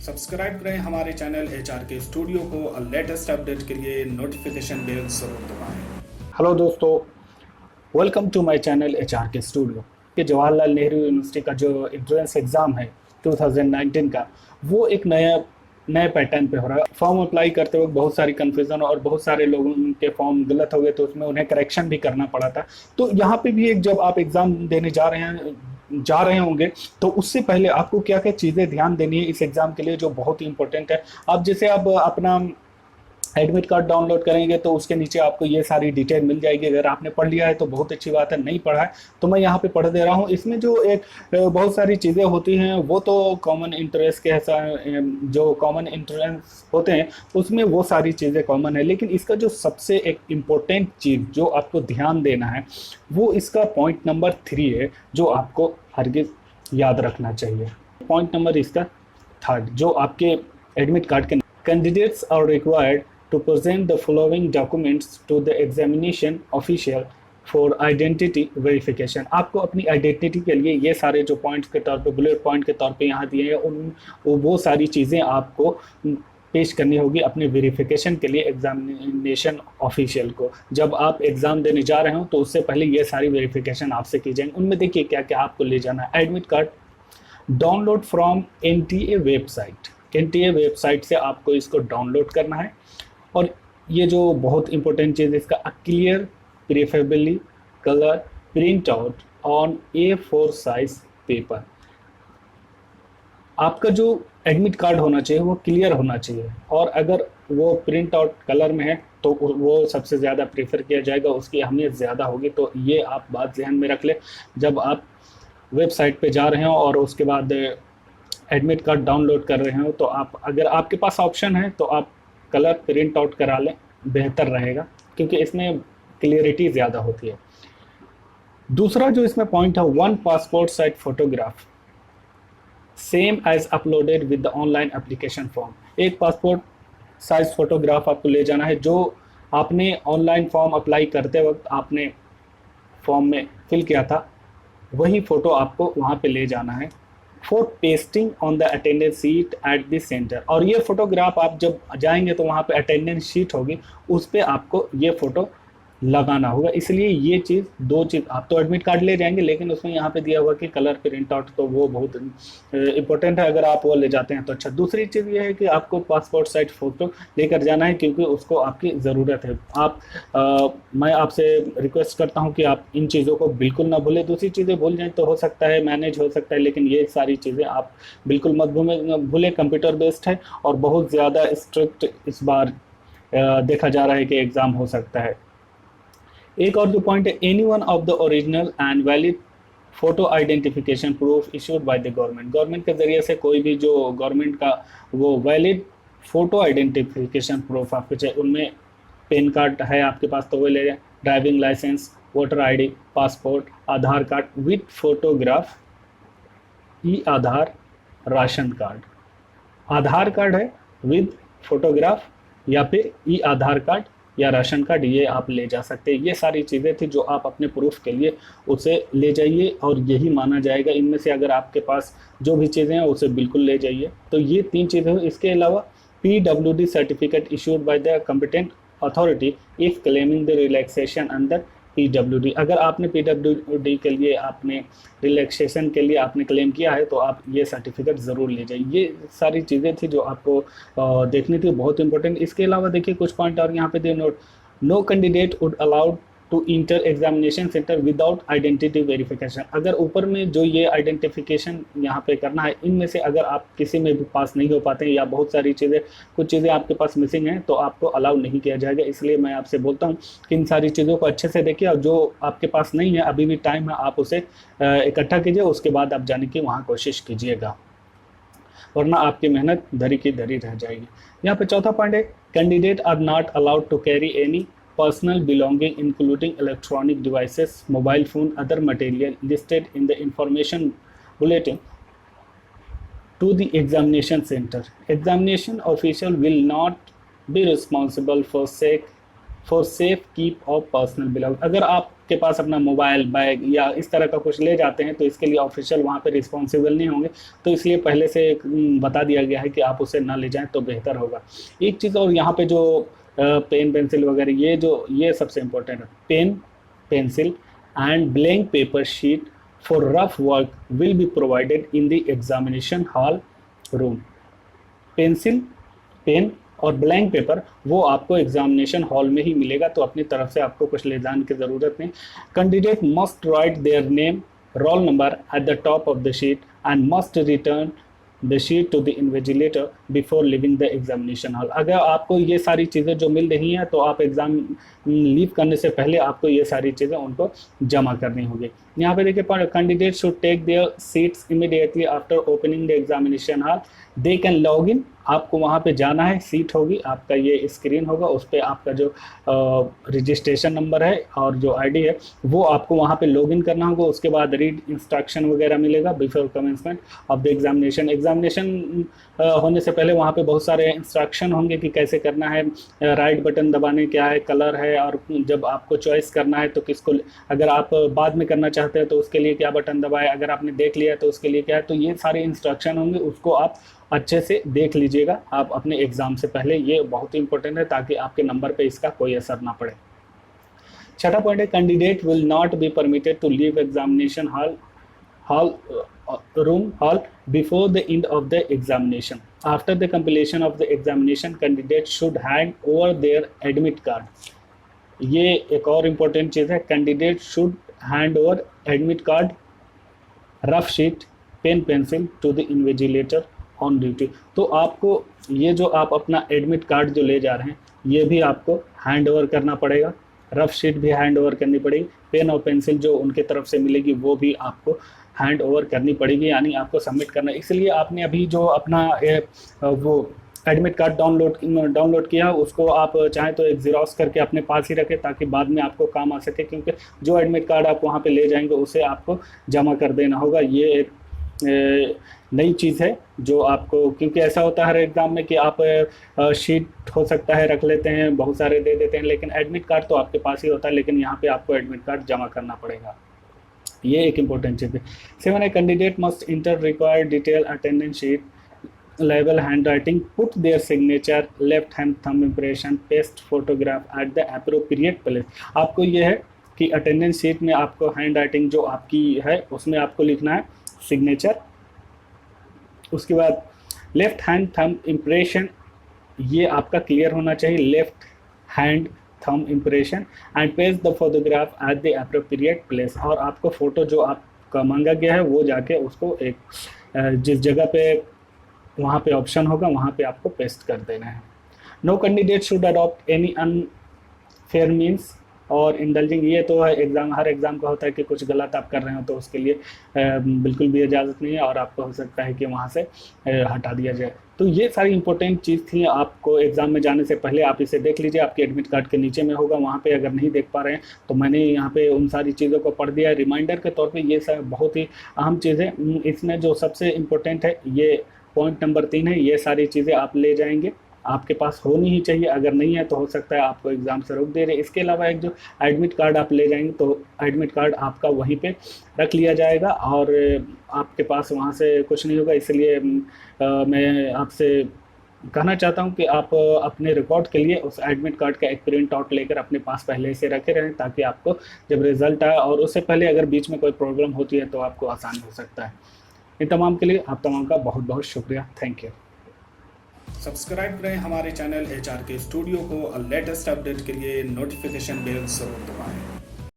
Subscribe करें हमारे channel HR के स्टूडियो को और लेटेस्ट अपडेट के लिए नोटिफिकेशन बेल जरूर दबाएं। हेलो दोस्तों, welcome to my channel HR के स्टूडियो। कि जवाहरलाल नेहरू यूनिवर्सिटी का जो एंट्रेंस एग्ज़ाम है 2019 का, वो एक नए पैटर्न पे हो रहा है। फॉर्म अप्लाई करते वक्त बहुत सारी कन्फ्यूज़न और बहुत सारे लोगों के फॉर्म गलत हो गए, तो उसमें उन्हें करेक्शन भी करना पड़ा था। तो यहाँ पे भी एक, जब आप एग्ज़ाम देने जा रहे होंगे, तो उससे पहले आपको क्या क्या चीज़ें ध्यान देनी है इस एग्ज़ाम के लिए, जो बहुत ही इंपॉर्टेंट है। आप जैसे आप अपना एडमिट कार्ड डाउनलोड करेंगे तो उसके नीचे आपको ये सारी डिटेल मिल जाएगी। अगर आपने पढ़ लिया है तो बहुत अच्छी बात है, नहीं पढ़ा है तो मैं यहाँ पे पढ़ दे रहा हूँ। इसमें जो एक बहुत सारी चीज़ें होती हैं वो तो कॉमन इंटरेस्ट के जो कॉमन इंटरेस्ट होते हैं उसमें वो सारी चीज़ें कॉमन है, लेकिन इसका जो सबसे एक इम्पोर्टेंट चीज़ जो आपको ध्यान देना है वो इसका पॉइंट नंबर 3 है, जो आपको हरगिज़ याद रखना चाहिए। पॉइंट नंबर इसका 3 जो आपके एडमिट कार्ड के candidates are required to present the following documents to the examination official for identity verification। आपको अपनी आइडेंटिटी के लिए ये सारे जो पॉइंट्स के तौर पे, बुलेट पॉइंट के तौर पे यहाँ दिए हैं, वो सारी चीज़ें आपको पेश करनी होगी अपने वेरिफिकेशन के लिए एग्जामिनेशन ऑफिशियल को। जब आप एग्ज़ाम देने जा रहे हो तो उससे पहले ये सारी वेरिफिकेशन आपसे की जाएंगी। उनमें देखिए क्या क्या आपको ले जाना है। Admit card download from NTA website. NTA website से आपको इसको डाउनलोड करना है। और ये जो बहुत इंपॉर्टेंट चीज़ है, इसका clear preferably colour print out on A4 size paper. आपका जो एडमिट कार्ड होना चाहिए वो क्लियर होना चाहिए, और अगर वो प्रिंट आउट कलर में है तो वो सबसे ज़्यादा प्रेफर किया जाएगा, उसकी अहमियत ज़्यादा होगी। तो ये आप बात ध्यान में रख लें जब आप वेबसाइट पे जा रहे हो और उसके बाद एडमिट कार्ड डाउनलोड कर रहे हो। तो आप, अगर आपके पास ऑप्शन है तो आप कलर प्रिंट आउट करा लें, बेहतर रहेगा, क्योंकि इसमें क्लियरिटी ज़्यादा होती है। दूसरा जो इसमें पॉइंट है, 1 passport size photograph same as uploaded with the online application form. एक पासपोर्ट साइज फोटोग्राफ आपको ले जाना है, जो आपने ऑनलाइन फॉर्म अप्लाई करते वक्त आपने फॉर्म में फिल किया था, वही फ़ोटो आपको वहाँ पे ले जाना है for pasting on the attendance seat at the centre. और ये फोटोग्राफ आप जब जाएंगे तो वहाँ पे अटेंडेंस शीट होगी, उस पर आपको ये फ़ोटो लगाना होगा। इसलिए ये चीज़, दो चीज़, आप तो एडमिट कार्ड ले जाएंगे लेकिन उसमें यहाँ पे दिया हुआ कि कलर प्रिंट आउट, तो वो बहुत इंपॉर्टेंट है। अगर आप वो ले जाते हैं तो अच्छा। दूसरी चीज़ ये है कि आपको पासपोर्ट साइज फ़ोटो लेकर जाना है, क्योंकि उसको आपकी ज़रूरत है। मैं आपसे रिक्वेस्ट करता हूँ कि आप इन चीज़ों को बिल्कुल ना भूलें। दूसरी चीज़ें भूल जाएँ तो हो सकता है मैनेज हो सकता है, लेकिन ये सारी चीज़ें आप बिल्कुल मत भूलें। कंप्यूटर बेस्ड है और बहुत ज़्यादा स्ट्रिक्ट इस बार देखा जा रहा है कि एग्ज़ाम हो सकता है। एक और जो पॉइंट है, any one of the original and valid photo identification proof issued by the government. Government के ज़रिए से कोई भी जो गवर्नमेंट का वो वैलिड फ़ोटो आइडेंटिफिकेशन प्रूफ आपके चाहिए। उनमें पैन कार्ड है आपके पास तो वो ले जाए, driving licence, voter ID, passport, Aadhaar card with photograph, e Aadhaar, ration card. Aadhaar card है विद फोटोग्राफ, या फिर ई आधार कार्ड या राशन कार्ड, ये आप ले जा सकते हैं। ये सारी चीज़ें थी जो आप अपने प्रूफ के लिए उसे ले जाइए, और यही माना जाएगा। इनमें से अगर आपके पास जो भी चीज़ें हैं उसे बिल्कुल ले जाइए। तो ये 3 चीज़ें हैं। इसके अलावा PWD certificate issued by the competent authority if claiming the relaxation under PWD। अगर आपने PWD के लिए, आपने रिलैक्सेशन के लिए आपने क्लेम किया है, तो आप ये सर्टिफिकेट ज़रूर ले जाइए। ये सारी चीज़ें थी जो आपको देखनी थी, बहुत इंपॉर्टेंट। इसके अलावा देखिए कुछ पॉइंट और यहाँ पे दे note. No candidate would allowed to enter examination centre without identity verification. अगर ऊपर में जो ये आइडेंटिफिकेशन यहाँ पे करना है, इनमें से अगर आप किसी में भी पास नहीं हो पाते हैं या बहुत सारी चीज़ें, कुछ चीज़ें आपके पास मिसिंग हैं, तो आपको अलाउ नहीं किया जाएगा। इसलिए मैं आपसे बोलता हूँ कि इन सारी चीज़ों को अच्छे से देखिए, और जो आपके पास नहीं है, अभी भी टाइम है, आप उसे इकट्ठा कीजिए, उसके बाद आप जाने की वहाँ कोशिश कीजिएगा, वरना आपकी मेहनत धरी की धरी रह जाएगी। यहाँ पे चौथा पॉइंट है, candidate are not allowed to carry any personal belonging including electronic devices, mobile phone, other material listed in the information bulletin to the examination center. Examination official will not be responsible for safe for safe keep of personal belong. अगर आपके पास अपना mobile, bag या इस तरह का कुछ ले जाते हैं तो इसके लिए ऑफिशियल वहाँ पे रिस्पॉन्सिबल नहीं होंगे, तो इसलिए पहले से बता दिया गया है कि आप उसे ना ले जाएं तो बेहतर होगा। एक चीज़ और, यहाँ पे जो पेन पेंसिल वगैरह ये सबसे इम्पोर्टेंट है। Pen, pencil and blank paper sheet for rough work will be provided in the examination hall room. Pencil, pen और ब्लैंक पेपर वो आपको एग्जामिनेशन हॉल में ही मिलेगा, तो अपनी तरफ से आपको कुछ ले जाने की ज़रूरत नहीं। Candidate must write their name, roll number at the top of the sheet and must return the sheet to the invigilator before leaving the examination hall. अगर आपको ये सारी चीज़ें जो मिल रही हैं तो आप एग्ज़ाम लीव करने से पहले आपको ये सारी चीज़ें उनको जमा करनी होगी। यहाँ पे देखिए, candidate should take their seats immediately after opening the examination hall, they can log in. आपको वहाँ पे जाना है, सीट होगी, आपका ये स्क्रीन होगा, उस पर आपका जो रजिस्ट्रेशन नंबर है और जो आईडी है वो आपको वहाँ पे लॉगिन करना होगा। उसके बाद रीड इंस्ट्रक्शन वगैरह मिलेगा before commencement of the examination. Examination होने से पहले वहाँ पे बहुत सारे इंस्ट्रक्शन होंगे कि कैसे करना है, राइट बटन दबाने क्या है, कलर है, और जब आपको चॉइस करना है तो किसको, अगर आप बाद में करना चाहते हैं तो उसके लिए क्या बटन दबाए, अगर आपने देख लिया तो उसके लिए क्या है। तो ये सारे इंस्ट्रक्शन होंगे, उसको आप अच्छे से देख लीजिएगा आप अपने एग्ज़ाम से पहले। ये बहुत ही इंपॉर्टेंट है ताकि आपके नंबर पे इसका कोई असर ना पड़े। छठा पॉइंट है, candidate will not be permitted to leave examination hall before the end of the examination. After the completion of the examination, candidate should hand over their admit card. ये एक और इम्पोर्टेंट चीज़ है, candidate should hand over admit card, rough sheet, pen pencil to the invigilator on duty. तो आपको ये जो आप अपना एडमिट कार्ड जो ले जा रहे हैं ये भी आपको हैंड ओवर करना पड़ेगा, रफ शीट भी हैंड ओवर करनी पड़ेगी, पेन और पेंसिल जो उनके तरफ से मिलेगी वो भी आपको हैंड ओवर करनी पड़ेगी, यानी आपको सबमिट करना। इसलिए आपने अभी जो अपना वो एडमिट कार्ड डाउनलोड किया उसको आप चाहें तो एक ज़ेरॉक्स करके अपने पास ही रखें ताकि बाद में आपको काम आ सके, क्योंकि जो एडमिट कार्ड आप वहाँ पे ले जाएंगे उसे आपको जमा कर देना होगा। ये एक नई चीज़ है जो आपको, क्योंकि ऐसा होता है हर एग्ज़ाम में कि आप शीट हो सकता है रख लेते हैं, बहुत सारे दे देते हैं, लेकिन एडमिट कार्ड तो आपके पास ही होता है, लेकिन यहाँ पे आपको एडमिट कार्ड जमा करना पड़ेगा। ये एक इम्पोर्टेंट चीज़ है। 7 है, candidate must inter required detail attendance sheet, level hand writing, put there signature, left hand thumb impression, paste photograph at the appropriate place. आपको ये है कि अटेंडेंस शीट में आपको हैंड राइटिंग जो आपकी है उसमें आपको लिखना है सिग्नेचर, उसके बाद लेफ्ट हैंड थंब इम्प्रेशन ये आपका क्लियर होना चाहिए, left hand thumb impression, and paste the photograph at the appropriate place. और आपको फ़ोटो जो आपका मांगा गया है वो जाके उसको एक जिस जगह पे वहाँ पे ऑप्शन होगा वहाँ पे आपको पेस्ट कर देना है। No candidate should adopt any unfair means or indulging. ये तो है हर एग्ज़ाम का होता है कि कुछ गलत आप कर रहे हो तो उसके लिए बिल्कुल भी इजाज़त नहीं है और आपको हो सकता है कि वहाँ से हटा दिया जाए। तो ये सारी इंपॉर्टेंट चीज़ थी, आपको एग्ज़ाम में जाने से पहले आप इसे देख लीजिए, आपके एडमिट कार्ड के नीचे में होगा, वहाँ पे अगर नहीं देख पा रहे हैं तो मैंने यहाँ पे उन सारी चीज़ों को पढ़ दिया है रिमाइंडर के तौर पे। ये सब बहुत ही अहम चीज़ है, इसमें जो सबसे इम्पोर्टेंट है ये पॉइंट नंबर 3 है। ये सारी चीज़ें आप ले जाएंगे, आपके पास होनी ही चाहिए, अगर नहीं है तो हो सकता है आपको एग्ज़ाम से रोक दे रहे। इसके अलावा एक जो एडमिट कार्ड आप ले जाएंगे तो एडमिट कार्ड आपका वहीं पे रख लिया जाएगा और आपके पास वहाँ से कुछ नहीं होगा। इसलिए मैं आपसे कहना चाहता हूँ कि आप अपने रिकॉर्ड के लिए उस एडमिट कार्ड का एक प्रिंट आउट लेकर अपने पास पहले से रखे रहें, ताकि आपको जब रिज़ल्ट आए और उससे पहले अगर बीच में कोई प्रॉब्लम होती है तो आपको आसानी हो सकता है। इन तमाम के लिए आप तमाम का बहुत बहुत शुक्रिया। Thank you. सब्सक्राइब करें हमारे चैनल HRK स्टूडियो को और लेटेस्ट अपडेट के लिए नोटिफिकेशन बेल जरूर दबाएं।